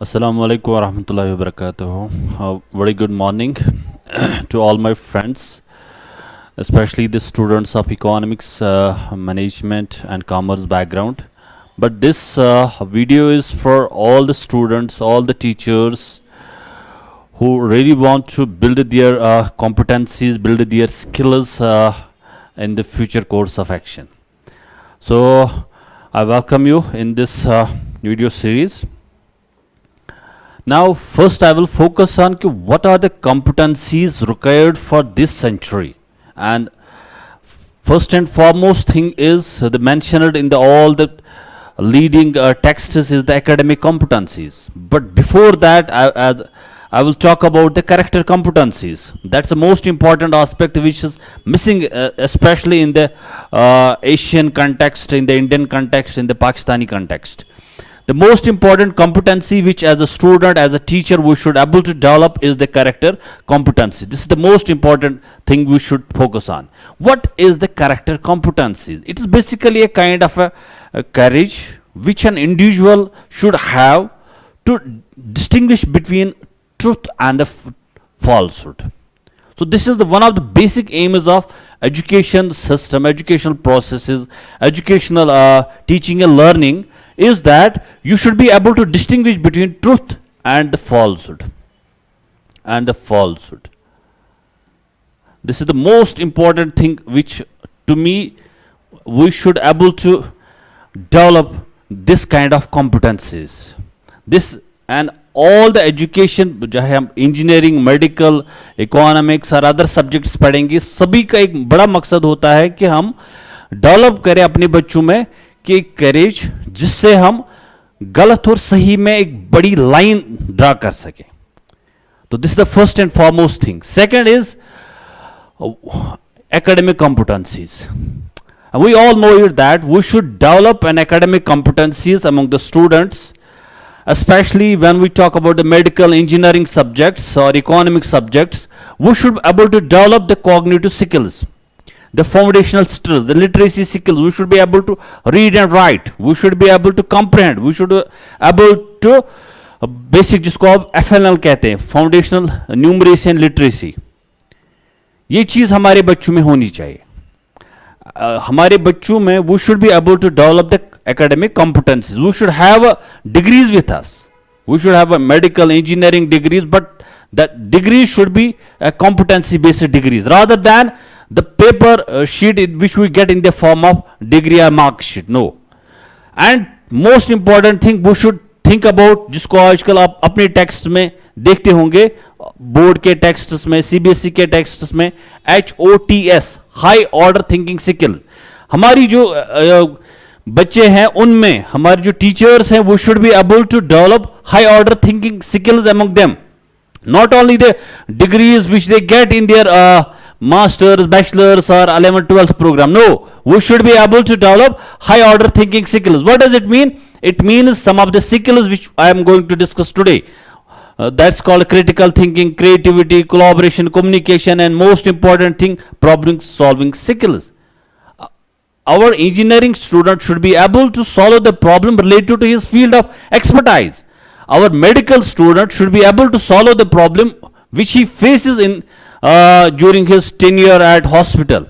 Assalamu alaikum wa rahmatullahi wa barakatuh. Very good morning to all my friends, especially the students of economics, management, and commerce background. But this video is for all the students, all the teachers who really want to build their competencies, build their skills in the future course of action. So, I welcome you in this video series. Now, first I will focus on what are the competencies required for this century. And first and foremost thing is the mentioned in all the leading texts is the academic competencies. But before that, I will talk about the character competencies. That's the most important aspect which is missing, especially in the Asian context, in the Indian context, in the Pakistani context. The most important competency which as a student, as a teacher, we should able to develop is the character competency. This is the most important thing we should focus on. What is the character competency? It is basically a kind of a courage which an individual should have to distinguish between truth and the falsehood. So this is the one of the basic aims of education system, educational processes, educational teaching and learning, is that you should be able to distinguish between truth and the falsehood. This is the most important thing which to me we should able to develop this kind of competencies. This and all the education, चाहे हम engineering, medical, economics और other subjects पढ़ेंगे, सभी का एक बड़ा मकसद होता है कि हम डेवलप करें अपने बच्चों में कि करेज, जिससे हम गलत और सही में एक बड़ी लाइन ड्रा कर सकें. तो this is the first and foremost thing. Second is academic competencies. And we all know it that we should develop an academic competencies among the students, especially when we talk about the medical, engineering subjects or economic subjects. We should be able to develop the cognitive skills, the foundational skills, the literacy skills. We should be able to read and write. We should be able to comprehend. We should be able to basic, जिसको आप FNL कहते हैं, foundational numeracy and literacy, ये चीज़ हमारे बच्चों में होनी चाहिए. हमारे बच्चों में we should be able to develop the academic competencies. We should have degrees with us. We should have a medical, engineering degrees, but that degrees should be competency based degrees rather than the paper sheet which we get in the form of degree or mark sheet. No. And most important thing we should think about, जिसको आजकल आप अपने text में देखते होंगे, board के texts में, CBSE के टेक्स्ट्स में, HOTS, high order thinking skill. हमारी जो बच्चे हैं उनमें, हमारे जो टीचर्स हैं, वो should be able to develop high order thinking skills among them. Not only the degrees which they get in their masters, bachelors or 11th, 12th program. No, we should be able to develop high order thinking skills. What does it mean? It means some of the skills which I am going to discuss today. That's called critical thinking, creativity, collaboration, communication, and most important thing, problem solving skills. Our engineering student should be able to solve the problem related to his field of expertise. Our medical student should be able to solve the problem which he faces in during his tenure at hospital.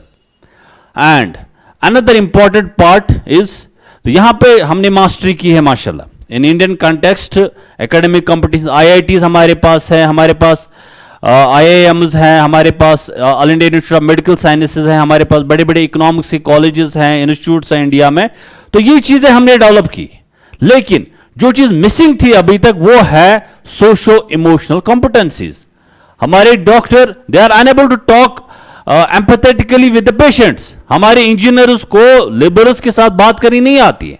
And another important part is, तो यहाँ पे हमने mastery की है माशाल्लाह. In Indian context academic competition, IITs हमारे पास है, हमारे पास IIMs हैं, हमारे पास All India Institute of Medical Sciences हैं, हमारे पास बड़े बड़े इकोनॉमिक्स के कॉलेजेस हैं, इंस्टीट्यूट्स हैं इंडिया में. तो ये चीज़ें हमने डेवलप की. लेकिन जो चीज मिसिंग थी अभी तक वो है सोशो इमोशनल कॉम्पिटेंसीज. हमारे doctor they are unable to talk empathetically with the patients. हमारे इंजीनियर्स को लेबरर्स के साथ बात करनी नहीं आती है.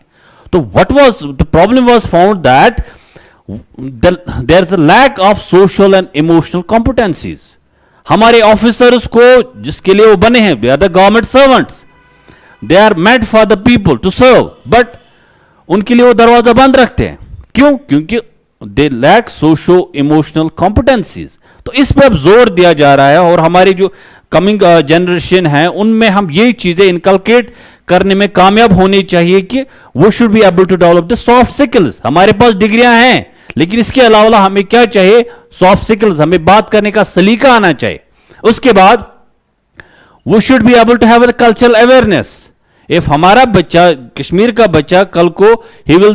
तो what was the problem was found that there is a lack of social and emotional competencies. हमारे ऑफिसर्स को जिसके लिए वो बने हैं, they are the government servants, they are made for the people to serve, but उनके लिए वो दरवाजा बंद रखते हैं. क्यों? क्योंकि they lack socio emotional competencies. तो इस पर अब जोर दिया जा रहा है और हमारी जो कमिंग जनरेशन है उनमें हम ये चीजें इनकलकेट करने में कामयाब होनी चाहिए कि वो should be able to develop the soft skills. हमारे पास डिग्रियां हैं लेकिन इसके अलावा हमें क्या चाहिए? सॉफ्ट स्किल्स, हमें बात करने का सलीका आना चाहिए. उसके बाद we should be able to have the cultural awareness. If हमारा बच्चा, कश्मीर का बच्चा, कल को he will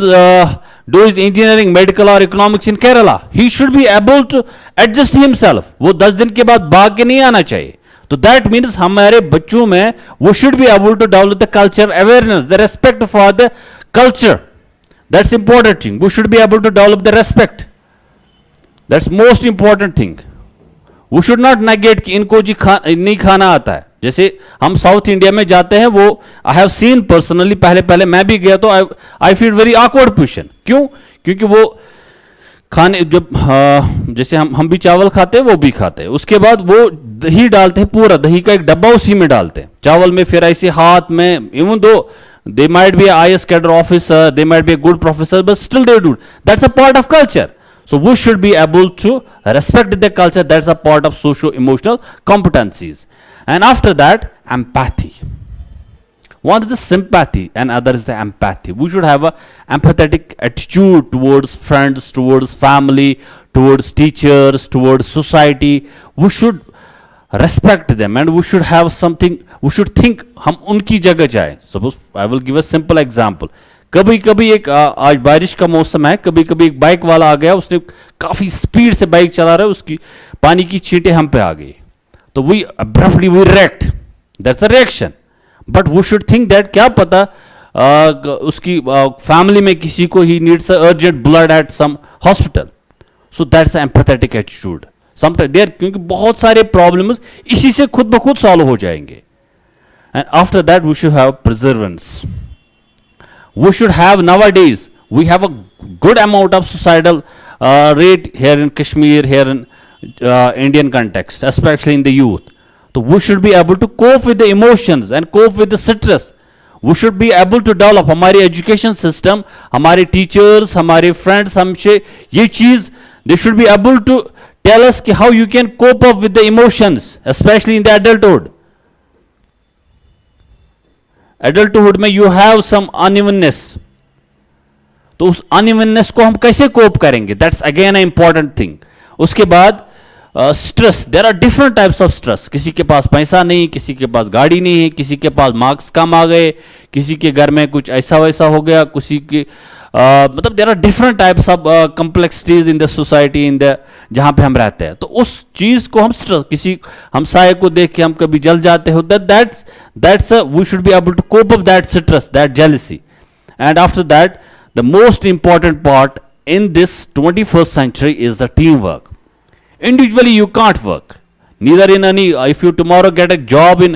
do is engineering, medical और economics in Kerala, he should be able to adjust himself. वो 10 दिन के बाद भाग के नहीं आना चाहिए. तो दैट मीन्स हमारे बच्चों में वो should be able to develop the culture awareness, the respect for the culture. That's important thing. We should be able to develop the respect. That's most important thing. We should not negate कि इनको जी नहीं खाना आता है. जैसे हम south India में जाते हैं, वो आई हैव सीन पर्सनली, पहले मैं भी गया तो I feel very awkward position. क्यों? क्योंकि वो खाने जब जैसे हम भी चावल खाते हैं, वो भी खाते हैं. उसके बाद वो दही डालते हैं, पूरा दही का एक डब्बा उसी में डालते हैं चावल में. फिर ऐसे हाथ में, even though they might be a IS cadre officer, they might be a good professor, but still they do. That's a part of culture. So we should be able to respect the culture. That's a part of socio-emotional competencies. And after that, empathy. One is the sympathy and other is the empathy. We should have a empathetic attitude towards friends, towards family, towards teachers, towards society. We should respect them and we should have something, we should think हम उनकी जगह जाए. Suppose I will give a simple example. कभी कभी एक आज बारिश का मौसम है, कभी कभी एक बाइक वाला आ गया, उसने काफी स्पीड से बाइक चला रहा है, उसकी पानी की छींटे हम पे आ गई, तो we abruptly we react. That's a reaction. But we should think that क्या पता उसकी फैमिली में किसी को ही needs a urgent blood at some hospital. So that's an empathetic attitude. Sometimes there, क्योंकि बहुत सारे प्रॉब्लम्स इसी से खुद ब खुद सॉल्व हो जाएंगे. And after that we should have perseverance. We should have, nowadays we have a good amount of societal rate here in Kashmir, here in Indian context, especially in the youth. So we should be able to cope with the emotions and cope with the stress. We should be able to develop. हमारी education system, हमारे teachers, हमारे friends, हमसे ये चीज, they should be able to tell us how you can cope up with the emotions, especially in the adulthood. Adulthood में you have some unevenness. तो उस unevenness को हम कैसे cope करेंगे? That's again an important thing. उसके बाद stress, there are different types of stress. किसी के पास पैसा नहीं, किसी के पास गाड़ी नहीं है, किसी के पास मार्क्स कम आ गए, किसी के घर में कुछ ऐसा वैसा हो गया, किसी के मतलब there are different types of complexities in the society, in the जहाँ पे हम रहते हैं. तो उस चीज़ को हम स्ट्रेस, किसी हमसाये को देख के हम कभी जल जाते हो, that's we should be able to cope up that stress, that jealousy. And after that the most important part in this 21st century is the teamwork. Individually you can't work, neither in any, if you tomorrow get a job in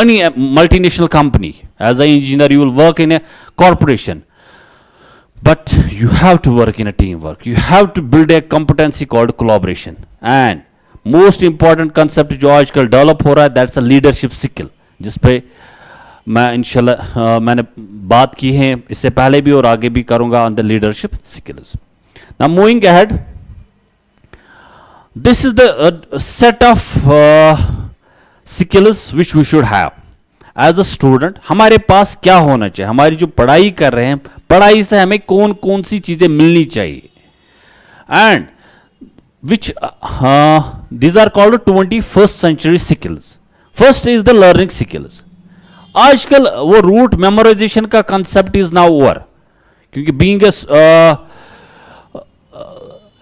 any multinational company as an engineer, you will work in a corporation, but you have to work in a teamwork. You have to build a competency called collaboration. And most important concept जो आजकल develop हो रहा है, that's a leadership skill, जिस पे मैं इंशाल्लाह मैंने बात की है इससे पहले भी और आगे भी करूंगा on the leadership skills. Now moving ahead, this is the set of skills which we should have as a student. हमारे पास क्या होना चाहिए? हमारी जो पढ़ाई कर रहे हैं, पढ़ाई से हमें कौन कौन सी चीजें मिलनी चाहिए, and which these are called 21st century skills. First is the learning skills. आजकल वो रूट मेमोराइजेशन का कंसेप्ट इज नाउ ओवर, क्योंकि being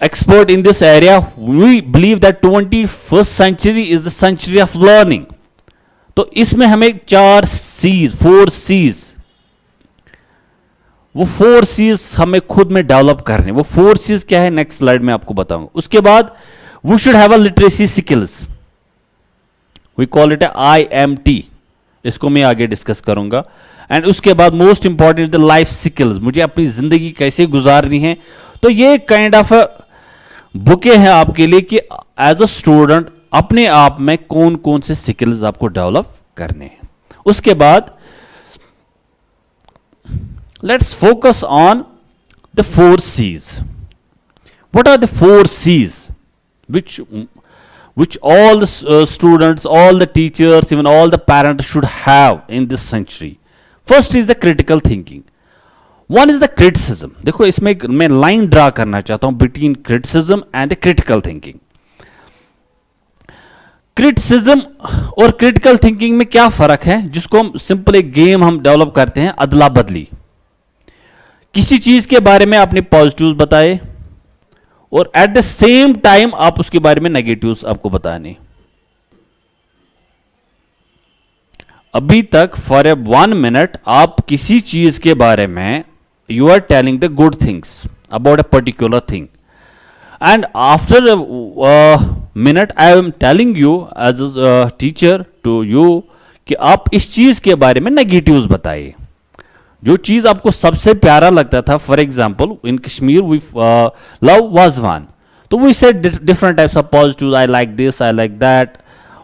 expert in this area, we believe that 21st century is the century of learning. तो इसमें हमें 4 C's, 4 C's, वो 4 C's हमें खुद में डेवलप करने. वो 4 C's क्या है नेक्स्ट स्लाइड में आपको बताऊंगा. उसके बाद we should have a literacy skills, we call it a IMT, इसको मैं आगे डिस्कस करूंगा. एंड उसके बाद most important the life skills, मुझे अपनी जिंदगी कैसे गुजारनी है. तो ये काइंड ऑफ बुके हैं आपके लिए कि एज अ स्टूडेंट अपने आप में कौन कौन से स्किल्स आपको डेवलप करने हैं. उसके बाद let's focus on the 4 C's. What are the 4 C's which all the students, all the teachers, even all the parents should have in this century? First is the critical thinking. One is the criticism. देखो इसमें मैं line draw करना चाहता हूं between criticism and the critical thinking. Criticism और critical thinking में क्या फर्क है, जिसको हम सिंपल एक गेम हम डेवलप करते हैं, अदला बदली. किसी चीज के बारे में आपने पॉजिटिव्स बताए और एट द सेम टाइम आप उसके बारे में नेगेटिव्स आपको बताने. अभी तक फॉर ए 1 मिनट आप किसी चीज के बारे में you are telling the good things about a particular thing, and after a minute I am telling you as a teacher to you कि आप इस चीज के बारे में नेगेटिव्स बताइए. जो चीज आपको सबसे प्यारा लगता था, for example in Kashmir we love wazwan, तो we said different types of positives, I like this, I like that.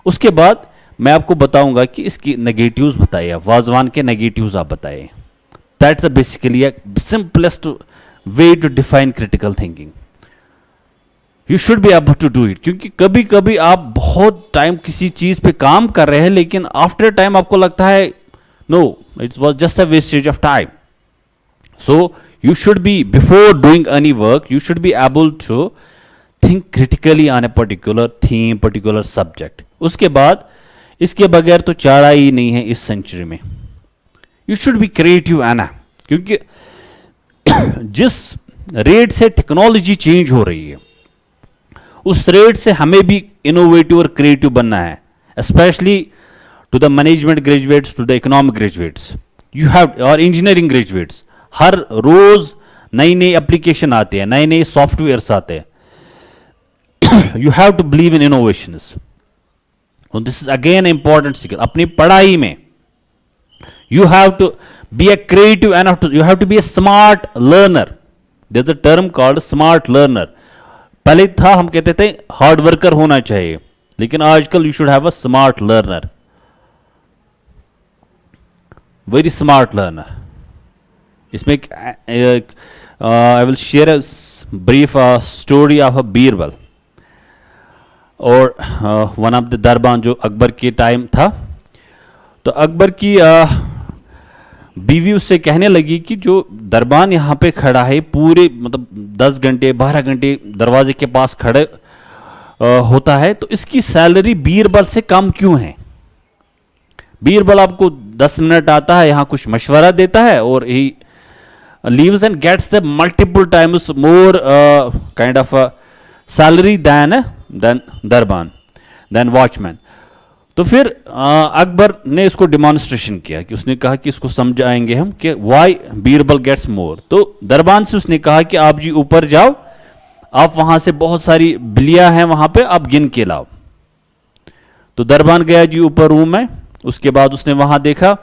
उसके बाद मैं आपको बताऊंगा कि इसकी नेगेटिव्स बताइए, वाजवान के नेगेटिव्स आप बताइए. That's basically simplest way to define critical thinking. You should be able to do it. क्योंकि कभी कभी आप बहुत टाइम किसी चीज पे काम कर रहे हैं, लेकिन आफ्टर टाइम आपको लगता है no it was just a wastage of time. So you should be before doing any work you should be able to think critically on a particular theme, particular subject. उसके बाद इसके बगैर तो चारा ही नहीं है इस सेंचुरी में. यू शुड बी क्रिएटिव एना. क्योंकि जिस रेट से टेक्नोलॉजी चेंज हो रही है उस रेट से हमें भी इनोवेटिव और क्रिएटिव बनना है, specially to the management graduates, to the economic graduates, you have और इंजीनियरिंग ग्रेजुएट्स. हर रोज नई नई एप्लीकेशन आते हैं, नए नए सॉफ्टवेयर्स आते हैं. You have to believe in innovations. This is again important skill. अपनी पढ़ाई में you have to be a creative and you have to be a smart learner. There is a term called smart learner. पहले था हम कहते थे hard worker होना चाहिए, लेकिन आजकल you should have a smart learner, very smart learner. इसमें I will share a brief story of a Birbal और वन ऑफ द दरबान जो अकबर के टाइम था. तो अकबर की बीवी उससे कहने लगी कि जो दरबान यहाँ पे खड़ा है पूरे मतलब 10 घंटे 12 घंटे दरवाजे के पास खड़े होता है, तो इसकी सैलरी बीरबल से कम क्यों है. बीरबल आपको 10 मिनट आता है, यहाँ कुछ मशवरा देता है और he leaves and gets the multiple times more kind of salary than दरबान देन वॉचमैन. तो फिर अकबर ने इसको डिमॉन्स्ट्रेशन किया कि उसने कहा कि इसको समझाएंगे हम कि वाई बीरबल गेट्स मोर. तो दरबान से उसने कहा कि आप जी ऊपर जाओ, आप वहां से बहुत सारी बिल्लियां हैं वहां पे, आप गिन के लाओ. तो दरबान गया जी ऊपर रूम में. उसके बाद उसने वहां देखा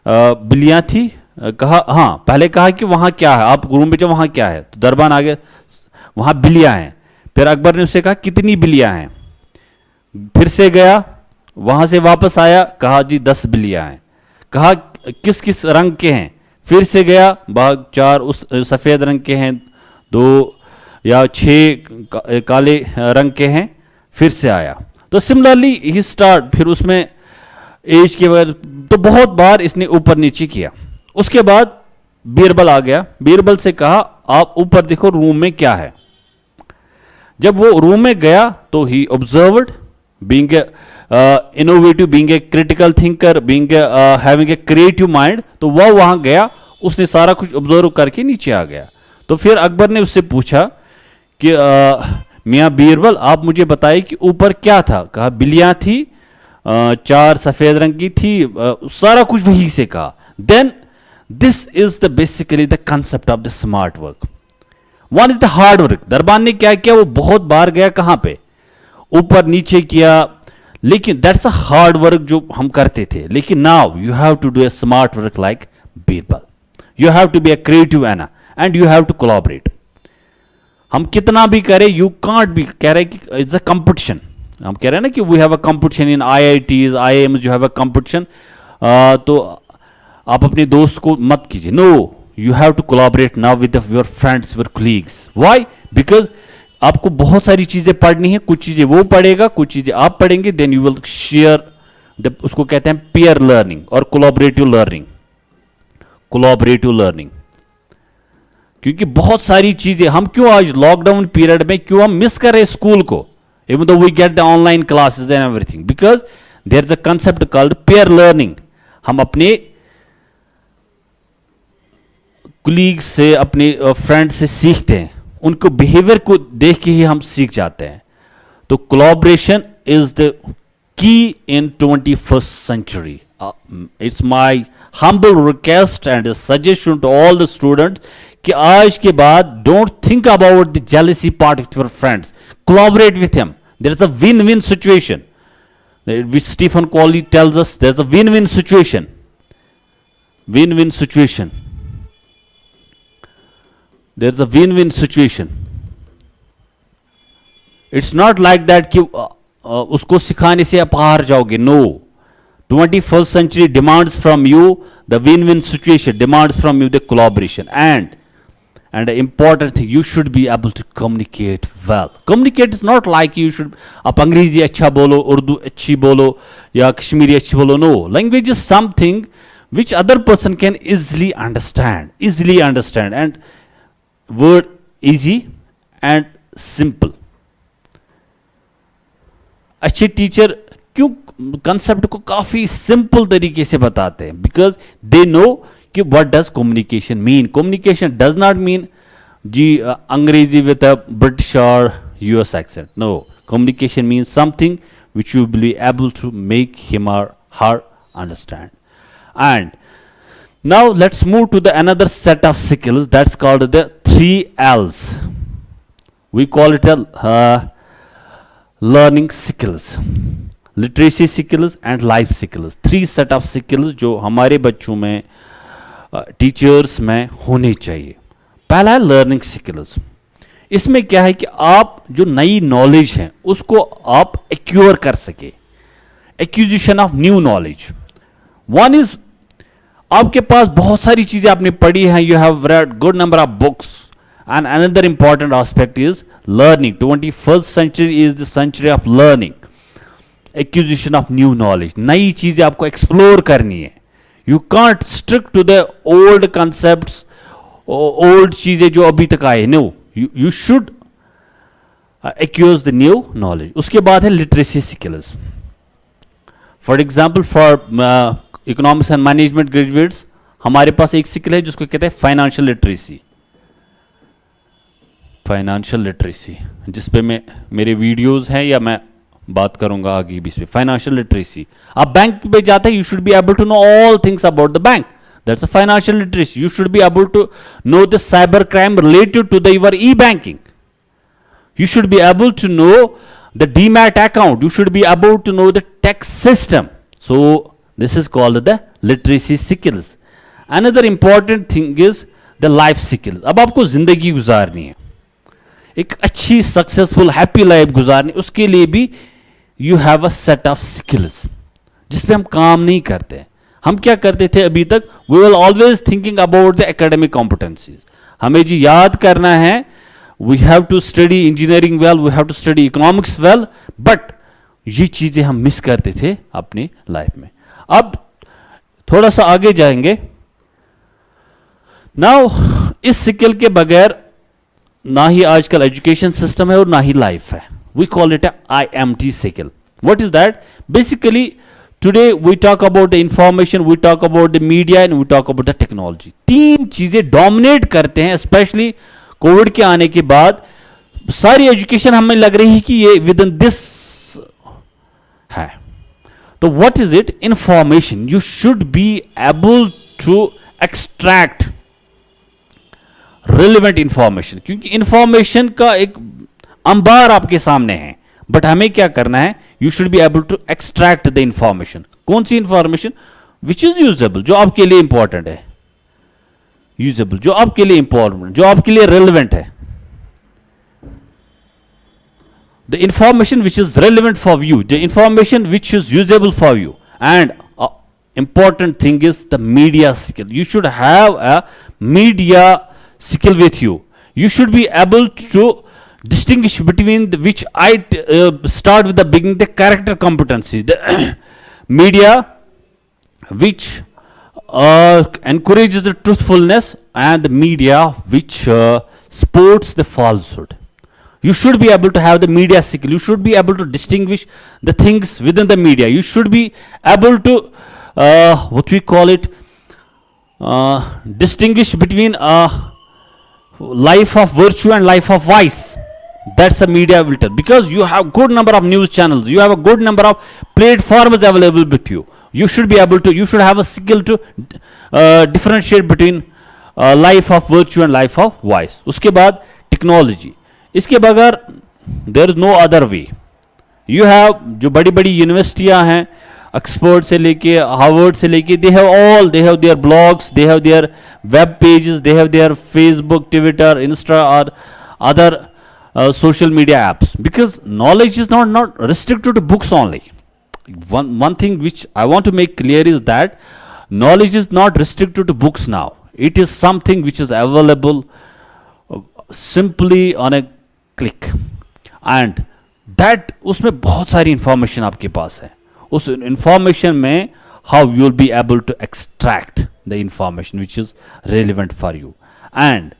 बिल्लियां थी. कहा हाँ, पहले कहा कि वहां क्या है, आप रूम में जाओ वहां क्या है. तो दरबान आगे वहां बिल्लियां हैं. फिर अकबर ने उससे कहा कितनी बिल्लियां हैं. फिर से गया, वहां से वापस आया, कहा जी 10 बिल्लियां हैं. कहा किस किस रंग के हैं. फिर से गया, बाग 4 उस सफेद रंग के हैं, 2 या 6 काले रंग के हैं. फिर से आया. तो सिमिलरली ही स्टार्ट. फिर उसमें एज के वगैरह तो बहुत बार इसने ऊपर नीचे किया. उसके बाद बीरबल आ गया. बीरबल से कहा आप ऊपर देखो रूम में क्या है. जब वो रूम में गया तो he observed, being innovative, being a critical thinker, being having a creative mind. तो वह वहां गया, उसने सारा कुछ ऑब्जर्व करके नीचे आ गया. तो फिर अकबर ने उससे पूछा कि मियाँ बीरबल आप मुझे बताइए कि ऊपर क्या था. कहा बिल्लियां थी, 4 सफेद रंग की थी, सारा कुछ वही से कहा. Then this is the basically the concept of the smart work. One is the hard work. दरबान ने क्या किया, वो बहुत बार गया, कहां पे, ऊपर नीचे किया, लेकिन दैट्स अ हार्ड वर्क जो हम करते थे. लेकिन now you have to do a smart work like Birbal. You have to be a creative an and you have to collaborate. हम कितना भी करें, यू कांट बी, कह रहे कि इट्स अ कंपटीशन. हम कह रहे हैं ना कि we have a competition in IITs, IIMs, you have a competition. तो आप अपने दोस्त को मत कीजिए. No, you have to collaborate now with your friends, your colleagues. Why? Because आपको बहुत सारी चीजें पढ़नी है. कुछ चीजें वो पढ़ेगा, कुछ चीजें आप पढ़ेंगे. देन यू विल शेयर, उसको कहते हैं पीयर लर्निंग और कोलैबोरेटिव लर्निंग. Collaborative learning. क्योंकि बहुत सारी चीजें हम क्यों आज लॉकडाउन पीरियड में क्यों हम मिस कर रहे हैं स्कूल को, even though we get the online classes and everything, because there is a concept called peer learning. हम अपने कुलीग से, अपने फ्रेंड से सीखते हैं, उनको बिहेवियर को देख के ही हम सीख जाते हैं. तो collaboration is the key in 21st century. It's my humble request and a suggestion to all the students कि आज के बाद don't think about the jealousy part with your friends. Collaborate with him. There is a win-win situation. Which Stephen Covey tells us there's a win-win situation. Win-win situation. There's a win-win situation. It's not like that कि उसको सिखाने से आप हार जाओगे. No. 21st century demands from you the win-win situation, demands from you the collaboration, and the important thing, you should be able to communicate well. Communicate is not like you should आप अंग्रेजी अच्छा बोलो, उर्दू अच्छी बोलो या कश्मीरी अच्छी बोलो. No, language is something which other person can easily understand, and word easy and simple. अच्छे टीचर क्यों कंसेप्ट को काफी सिंपल तरीके से बताते हैं, बिकॉज दे नो कि what does communication mean. Communication does not mean जी अंग्रेजी विद अ ब्रिटिश और US accent. No, communication mean something which you will be able to make him और her understand. And now let's move to the another set of skills that's called the 3 L's. We call it learning skills, literacy skills and life skills. 3 set of skills जो हमारे बच्चों में, teachers में होने चाहिए. पहला है लर्निंग स्किल्स. इसमें क्या है कि आप जो नई नॉलेज है उसको आप एक्यूर कर सके, acquisition of new knowledge. One is आपके पास बहुत सारी चीजें आपने पढ़ी हैं, you have read good number of books. And another important aspect is learning. 21st century is the century of learning. Acquisition of new knowledge. नई चीजें आपको explore करनी है. You can't stick to the old concepts, old चीजें जो अभी तक आए. No, you should acquire the new knowledge. उसके बाद है literacy skills. For example, for economics and management graduates, हमारे पास एक स्किल है जिसको कहते हैं फाइनेंशियल लिटरेसी. फाइनेंशियल लिटरेसी जिस पे मैं मेरे वीडियोस हैं या मैं बात करूंगा आगे भी इस पे. फाइनेंशियल लिटरेसी, आप बैंक पे जाते हैं, you should be able to know all things about the bank. That's a financial literacy. You should be able to know the cyber crime related to the your e banking. You should be able to know the demat account. You should be able to know the tax system. So this is called the literacy skills. Another important thing is the life skills. अब आपको जिंदगी गुजारनी है, एक अच्छी successful happy life गुजारनी, उसके लिए भी you have a set of skills जिसपे हम काम नहीं करते. हम क्या करते थे अभी तक, we will always thinking about the academic competencies. हमें जी याद करना है, we have to study engineering well, we have to study economics well, but ये चीजें हम मिस करते थे अपनी लाइफ में. अब थोड़ा सा आगे जाएंगे. नाउ इस स्किल के बगैर ना ही आजकल एजुकेशन सिस्टम है और ना ही लाइफ है. We call it IMT skill. What is that? Basically today we talk about the information, we talk about the media and we talk about the technology. 3 चीजें डोमिनेट करते हैं, स्पेशली कोविड के आने के बाद. सारी एजुकेशन हमें लग रही है कि ये विद इन दिस है. तो what is it? Information. You should be able to extract relevant information, क्योंकि इंफॉर्मेशन का एक अंबार आपके सामने है, बट हमें क्या करना है, you should be able to extract the information. कौन सी इंफॉर्मेशन? विच इज यूजेबल, जो आपके लिए इंपॉर्टेंट है. यूजेबल, जो आपके लिए इंपॉर्टेंट, जो आपके लिए रेलिवेंट है. The information which is relevant for you, the information which is usable for you. And important thing is the media skill. You should have a media skill with you. You should be able to distinguish between which I start with the beginning, the character competency, the media which encourages the truthfulness, and the media which supports the falsehood. You should be able to have the media skill. You should be able to distinguish the things within the media. You should be able to what we call it, distinguish between life of virtue and life of vice. That's a media filter, because you have good number of news channels, you have a good number of platforms available with you. You should be able to, you should have a skill to differentiate between life of virtue and life of vice. उसके बाद technology, इसके बगैर there is no other way. You have जो बड़ी बड़ी यूनिवर्सिटियां हैं, Oxford से लेके हार्वर्ड से लेके, they have their blogs, they have their web pages, they have their Facebook, Twitter, Insta और other social media apps, because knowledge is not restricted to books only. One thing which I want to make clear is that knowledge is not restricted to books now. It is something which is available simply on a click, and that उसमें बहुत सारी information आपके पास है. उस information में how you will be able to extract the information which is relevant for you. And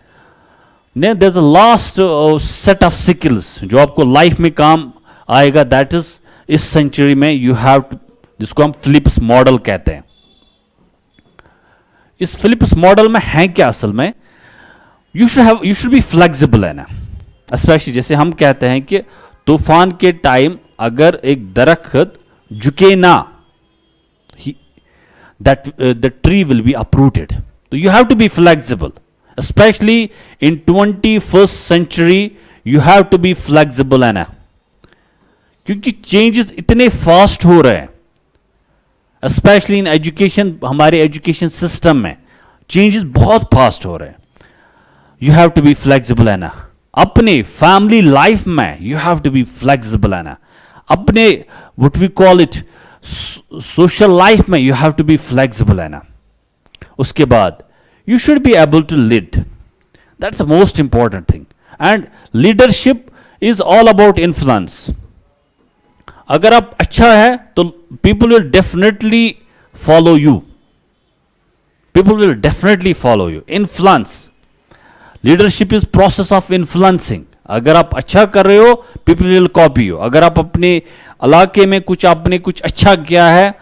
then there's a last set of skills जो आपको life में काम आएगा. दैट इज इस सेंचुरी में यू हैव टू, जिसको हम फिलिप्स मॉडल कहते हैं. इस फिलिप्स मॉडल में है क्या असल में, यू शुड बी फ्लेक्सिबल है ना. स्पेशली जैसे हम कहते हैं कि तूफान के टाइम अगर एक दरख्त झुके ना, that the tree will be uprooted. तो you have to be flexible. Especially in 21st century, you have to be flexible है ना, क्योंकि changes इतने fast हो रहे हैं. Especially in education, हमारे education system में changes बहुत fast हो रहे हैं. You have to be flexible है ना. अपने family life में you have to be flexible है ना. अपने what we call it social life में you have to be flexible है ना. उसके बाद you should be able to lead. That's the most important thing. And leadership is all about influence. अगर आप अच्छा है तो people will definitely follow you. People will definitely follow you. Influence. Leadership is process of influencing. अगर आप अच्छा कर रहे हो, people will copy you. अगर आप अपने इलाके में आपने कुछ अच्छा किया है,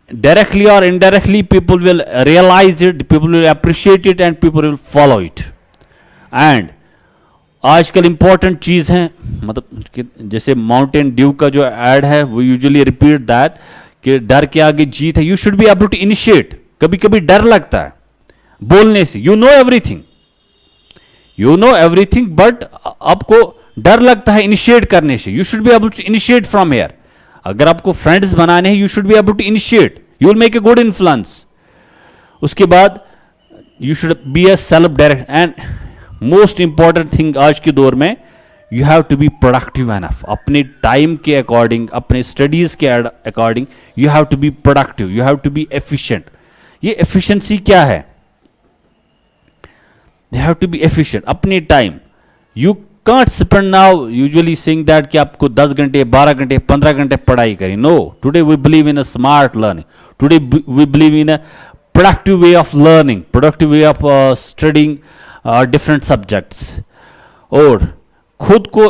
directly or indirectly people will realize it, people will appreciate it, and people will follow it. And आजकल इंपॉर्टेंट चीज है, मतलब जैसे माउंटेन ड्यू का जो एड है वो यूजुअली रिपीट दैट कि डर के आगे जीत है. You should be able to initiate. कभी कभी डर लगता है बोलने से. यू नो एवरीथिंग बट आपको डर लगता है इनिशिएट करने से. You should be able to initiate from here. अगर आपको फ्रेंड्स बनाने हैं, you should be able to initiate. You will make a good influence. उसके बाद you should be a self direct. And most important thing आज के दौर में, you have to be productive enough. अपने टाइम के अकॉर्डिंग, अपने स्टडीज के according you have to be productive, you have to be efficient. ये एफिशिएंसी क्या है? You have to be efficient. अपने time you can't spend now usually saying that कि आपको 10 घंटे 12 घंटे 15 घंटे पढ़ाई करें. No, today we believe in a smart learning. Today we believe in a productive way of learning, productive way of studying different subjects. और खुद को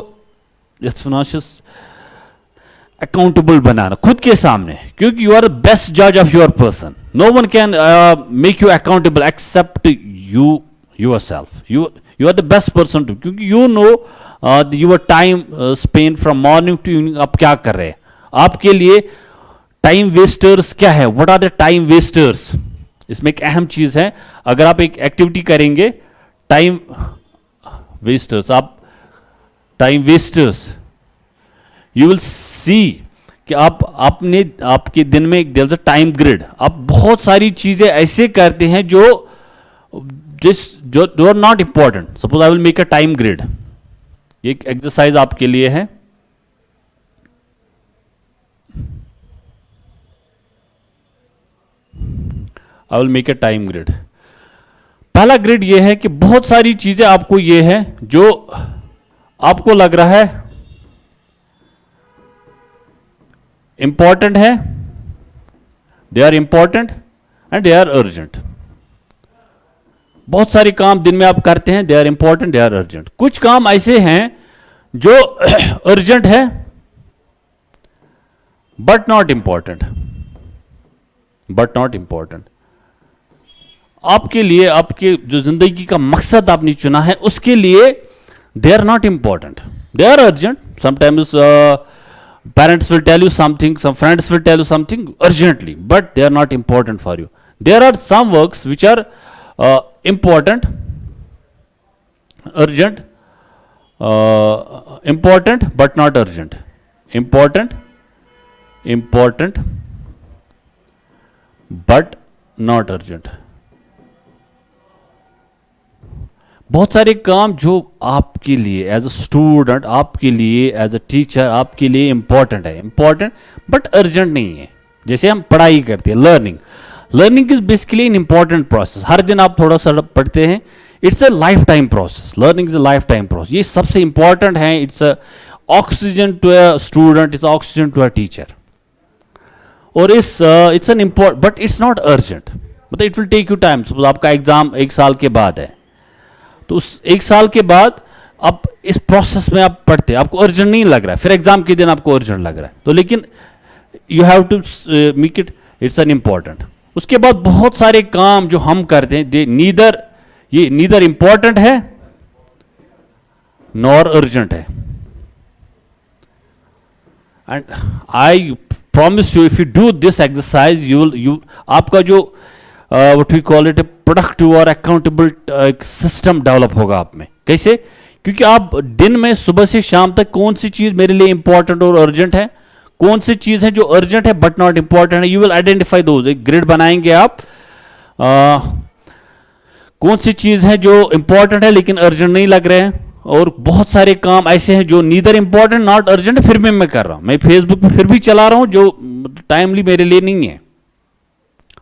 accountable बनाना खुद के सामने, क्योंकि you are the best judge of your person. No one can make you accountable except you yourself. You are the best person to, क्योंकि you know your time spent from morning to evening. आप क्या कर रहे हैं? आपके लिए time wasters क्या है? What are the time wasters? इसमें एक अहम चीज है. अगर आप एक एक्टिविटी करेंगे, टाइम वेस्टर्स, आप time wasters, you will see कि आपके दिन में एक there is a time grid. आप बहुत सारी चीजें ऐसे करते हैं जो are not important. Suppose I will make a time grid. एक एक्सरसाइज आपके लिए है. I will make a time grid. पहला ग्रिड ये है कि बहुत सारी चीजें आपको ये है जो आपको लग रहा है इंपॉर्टेंट है, they are important and they are urgent. बहुत सारे काम दिन में आप करते हैं, they are important, they are urgent. कुछ काम ऐसे हैं जो अर्जेंट है but not important, but not important. आपके लिए, आपके जो जिंदगी का मकसद आपने चुना है, उसके लिए they are not important, they are urgent. Sometimes parents will tell you something, some friends will tell you something urgently, but they are not important for you. There are some works which are important, urgent, important but not urgent, important, important but not urgent। बहुत सारे काम जो आपके लिए as a student, आपके लिए as a teacher, आपके लिए इंपॉर्टेंट है, इंपॉर्टेंट बट अर्जेंट नहीं है। जैसे हम पढ़ाई करते हैं, learning, learning is basically an important process. हर दिन आप थोड़ा सा पढ़ते हैं, it's a lifetime process. Learning is a lifetime process, ये सबसे इंपॉर्टेंट है। It's a oxygen to a student, it's oxygen to a teacher. और it's an important but it's not urgent, मतलब it will take you time. Suppose आपका exam 1 साल के बाद है, तो उस 1 साल के बाद आप इस प्रोसेस में आप पढ़ते हैं, आपको अर्जेंट नहीं लग रहा है, फिर एग्जाम के दिन आपको अर्जेंट लग रहा है, तो लेकिन you have to make it, it's an important. उसके बाद बहुत सारे काम जो हम करते हैं, ये नीदर इंपॉर्टेंट है नॉर अर्जेंट है। And I promise you, if you do this exercise, you आपका जो what we call it productive और अकाउंटेबल सिस्टम डेवलप होगा आप में। कैसे? क्योंकि आप दिन में सुबह से शाम तक कौन सी चीज मेरे लिए इंपॉर्टेंट और अर्जेंट है, कौन सी चीज है जो अर्जेंट है बट नॉट इंपॉर्टेंट है, यू विल आइडेंटिफाई दोज। एक ग्रिड बनाएंगे आप, कौन सी चीज है जो इंपॉर्टेंट है लेकिन अर्जेंट नहीं लग रहे हैं, और बहुत सारे काम ऐसे हैं जो नीदर इंपॉर्टेंट नॉट अर्जेंट फिर भी मैं कर रहा हूं, मैं फेसबुक पे फिर भी चला रहा हूं जो टाइमली मेरे लिए नहीं है।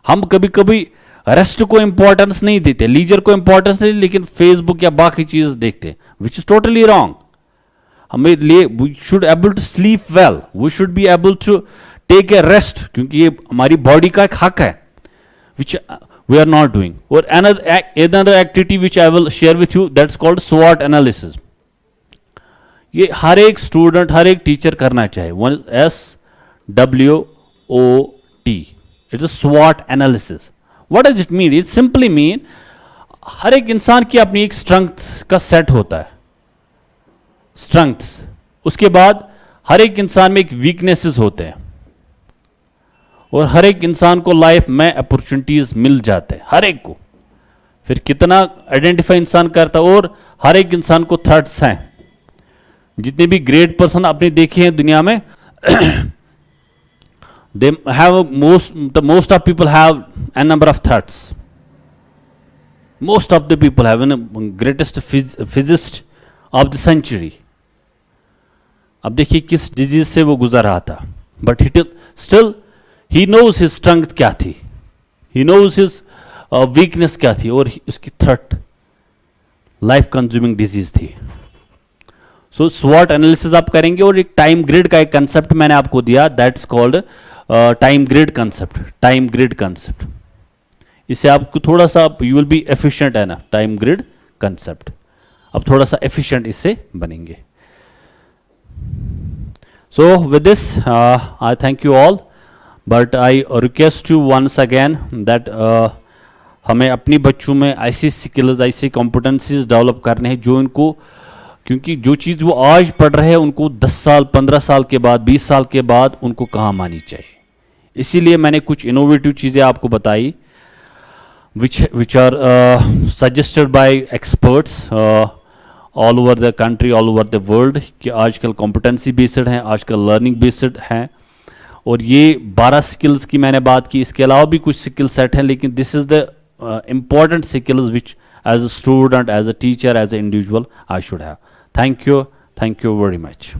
हम कभी कभी रेस्ट को इंपॉर्टेंस नहीं देते, लीजर को इंपॉर्टेंस नहीं, लेकिन फेसबुक या बाकी चीज देखते, विच इज टोटली रॉन्ग। हमें लिए we should able to sleep well, we should be able to take a rest, क्योंकि ये हमारी बॉडी का एक हक है, which we are not doing. और another activity which I will share with you, that's called SWOT analysis। ये हर एक स्टूडेंट, हर एक टीचर करना चाहिए। SWOT, it's a SWOT analysis। What does it mean? It simply mean हर एक इंसान की अपनी एक स्ट्रेंथ का सेट होता है, स्ट्रेंथ। उसके बाद हर एक इंसान में एक वीकनेसेस होते हैं, और हर एक इंसान को लाइफ में अपॉर्चुनिटीज मिल जाते हैं, हर एक को। फिर कितना आइडेंटिफाई इंसान करता है, और हर एक इंसान को थ्रेट्स हैं। जितने भी ग्रेट पर्सन आपने देखे हैं दुनिया में, they have the most of people have a number of threats. Most of the people have a greatest physicist of the century। अब देखिए किस डिजीज से वो गुजर रहा था, but still he knows his strength क्या थी, he knows his weakness क्या थी, और उसकी थ्रेट लाइफ कंज्यूमिंग डिजीज थी। सो SWOT एनालिसिस आप करेंगे, और एक टाइम ग्रिड का एक कंसेप्ट मैंने आपको दिया, that's called time grid concept, time grid concept. इससे आपको थोड़ा सा, यू विल बी एफिशिएंट, है ना, टाइम ग्रिड कंसेप्ट। अब थोड़ा सा एफिशिएंट इससे बनेंगे। So with this I thank you all, but I request you once again that हमें अपनी बच्चों में ऐसी स्किल्स, ऐसी कॉम्पिटेंसीज डेवलप करने हैं जो इनको, क्योंकि जो चीज़ वो आज पढ़ रहे हैं उनको 10 साल, 15 साल के बाद, 20 साल के बाद उनको काम आनी चाहिए। इसीलिए मैंने कुछ इनोवेटिव चीज़ें आपको बताई, which are suggested by experts all over the country, all over the world, कि आजकल कॉम्पिटेंसी बेस्ड हैं, आजकल लर्निंग बेस्ड हैं। और ये 12 स्किल्स की मैंने बात की, इसके अलावा भी कुछ स्किल सेट हैं, लेकिन this is the important skills which as a student, as a teacher, as an individual I should have. Thank you very much.